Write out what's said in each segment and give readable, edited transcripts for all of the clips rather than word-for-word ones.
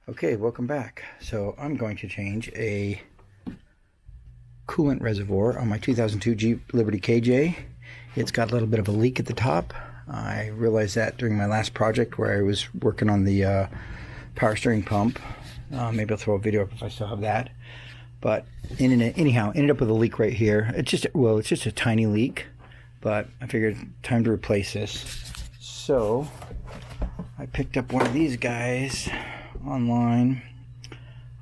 Okay, welcome back. So I'm going to change a coolant reservoir on my 2002 Jeep Liberty KJ. It's got a little bit of a leak at the top. I realized that during my last project where I was working on the power steering pump. Maybe I'll throw a video up if I still have that. But anyhow, ended up with a leak right here. It's just a tiny leak, but I figured time to replace this. So I picked up one of these guys online.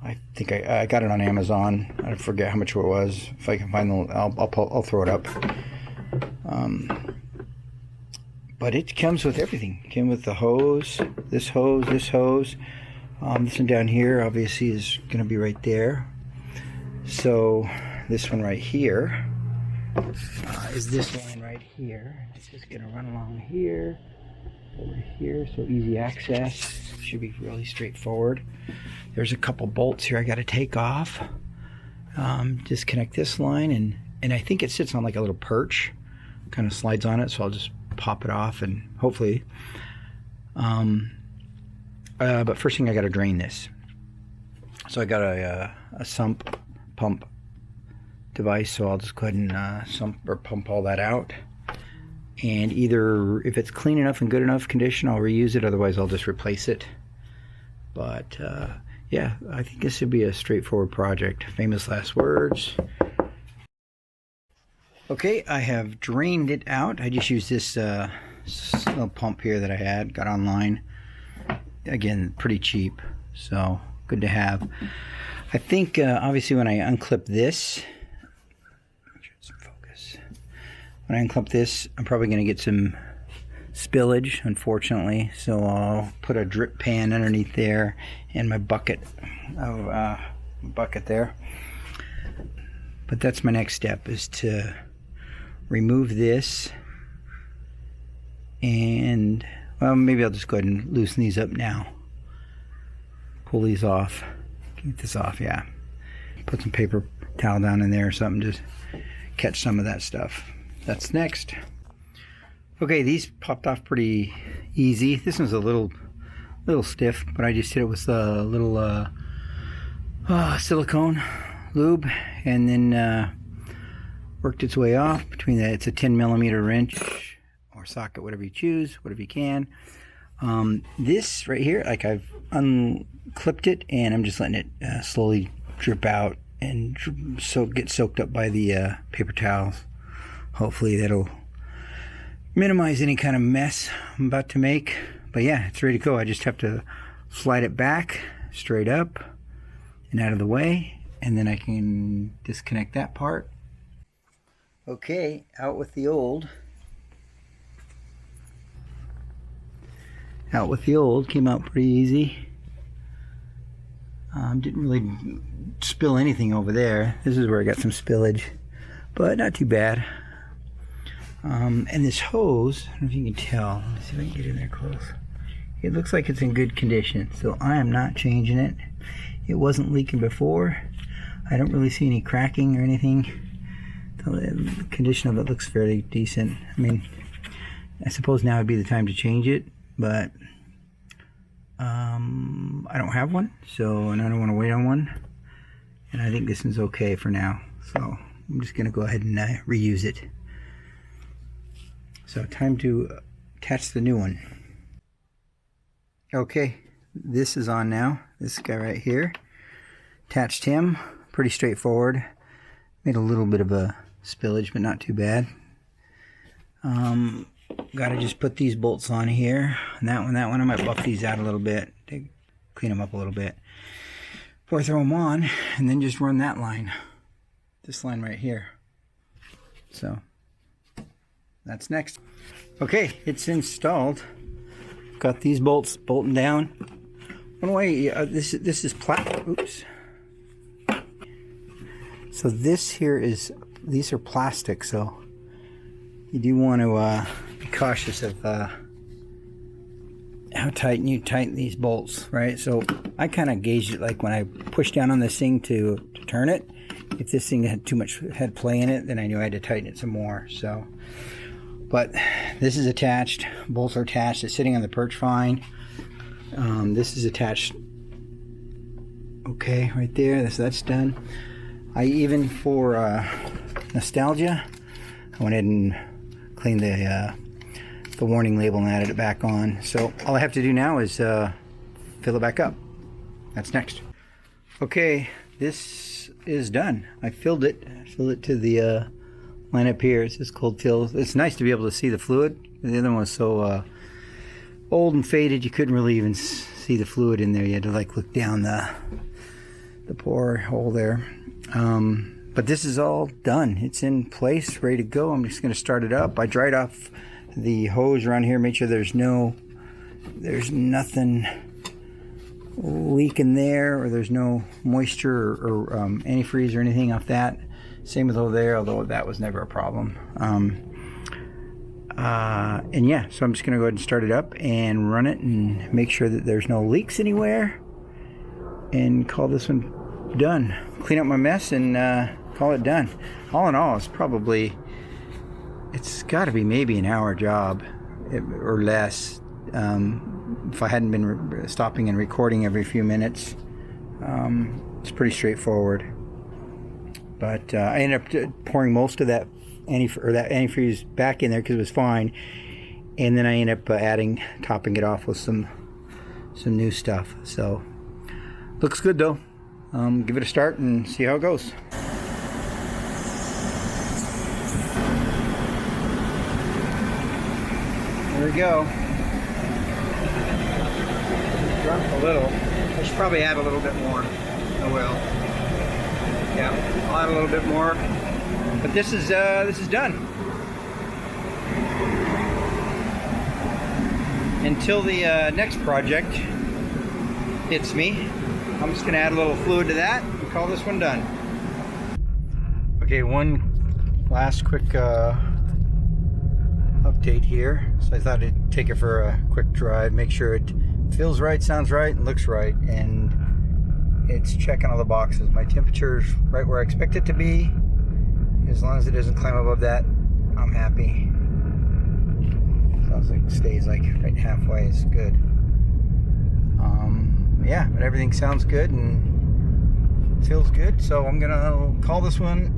I think I got it on Amazon. I forget how much it was. If I can find the, I'll throw it up. But it comes with everything. It came with the hose, this hose, this hose. This one down here obviously is going to be right there. So this one right here is this line right here. It's just going to run along here, over here, so easy access. Should be really straightforward. There's a couple bolts here I got to take off. Disconnect this line, and I think it sits on like a little perch, kind of slides on it, so I'll just pop it off and hopefully. But first thing, I got to drain this. So I got a sump pump device, so I'll just go ahead and sump or pump all that out. And either if it's clean enough and good enough condition, I'll reuse it. Otherwise, I'll just replace it. But yeah, I think this would be a straightforward project. Famous last words. Okay, I have drained it out. I just used this little pump here that I got online. Again, pretty cheap, so good to have. I think obviously when I unclip this, when I unclip this, I'm probably going to get some spillage, unfortunately. So I'll put a drip pan underneath there and my bucket there. But that's my next step, is to remove this. And well, maybe I'll just go ahead and loosen these up now. Pull these off. Get this off, yeah. Put some paper towel down in there or something, just catch some of that stuff. That's next. Okay, these popped off pretty easy. This one's a little stiff, but I just did it with a little silicone lube, and then worked its way off between that. It's a 10mm wrench or socket, whatever you choose, whatever you can. This right here, like I've unclipped it, and I'm just letting it slowly drip out and get soaked up by the paper towels. Hopefully that'll minimize any kind of mess I'm about to make. But yeah, it's ready to go. I just have to slide it back straight up and out of the way, and then I can disconnect that part. Okay, out with the old. Out with the old. Came out pretty easy. Didn't really spill anything over there. This is where I got some spillage, but not too bad. And this hose, I don't know if you can tell. Let me see if I can get in there close. It looks like it's in good condition, so I am not changing it. It wasn't leaking before. I don't really see any cracking or anything. The condition of it looks fairly decent. I mean, I suppose now would be the time to change it, but I don't have one, and I don't want to wait on one. And I think this one's okay for now, so I'm just going to go ahead and reuse it. So time to attach the new one. Okay, this is on now. This guy right here. Attached him. Pretty straightforward. Made a little bit of a spillage, but not too bad. Gotta just put these bolts on here. And that one, I might buff these out a little bit to clean them up a little bit before I throw them on, and then just run that line. This line right here. So that's next. Okay, it's installed. Got these bolts bolting down. One way, this is oops. So this here these are plastic, so you do want to be cautious of how tight you tighten these bolts, right? So I kind of gauged it like when I push down on this thing to turn it. If this thing had too much head play in it, then I knew I had to tighten it some more. So. But this is attached, bolts are attached, it's sitting on the perch fine. This is attached Okay, right there, that's done. I even, for nostalgia, I went ahead and cleaned the warning label and added it back on. So all I have to do now is fill it back up. That's next. Okay, this is done. I filled it to the line up here. It's just cold fill. It's nice to be able to see the fluid. The other one was so old and faded you couldn't really even see the fluid in there. You had to like look down the pore hole there. But this is all done. It's in place, ready to go. I'm just going to start it up. I dried off the hose around here, made sure there's nothing leaking there, or there's no moisture or antifreeze or anything off that. Same with over there, although that was never a problem. And yeah, so I'm just gonna go ahead and start it up and run it and make sure that there's no leaks anywhere, and call this one done. Clean up my mess and call it done. All in all, it's got to be maybe an hour job or less. If I hadn't been stopping and recording every few minutes. It's pretty straightforward. But I ended up pouring most of that antifreeze back in there because it was fine, and then I ended up topping it off with some new stuff. So looks good though. Give it a start and see how it goes. There we go. Dropped a little. I should probably add a little bit more. I will. Yeah, I'll add a little bit more. But this is done. Until the next project hits me, I'm just gonna add a little fluid to that and call this one done. Okay, one last quick update here. So I thought I'd take it for a quick drive, make sure it feels right, sounds right, and looks right, and it's checking all the boxes. My temperature's right where I expect it to be. As long as it doesn't climb above that, I'm happy. Sounds like it stays like right halfway is good. Yeah, but everything sounds good and feels good, so I'm gonna call this one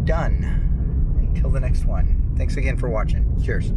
done until the next one. Thanks again for watching. Cheers.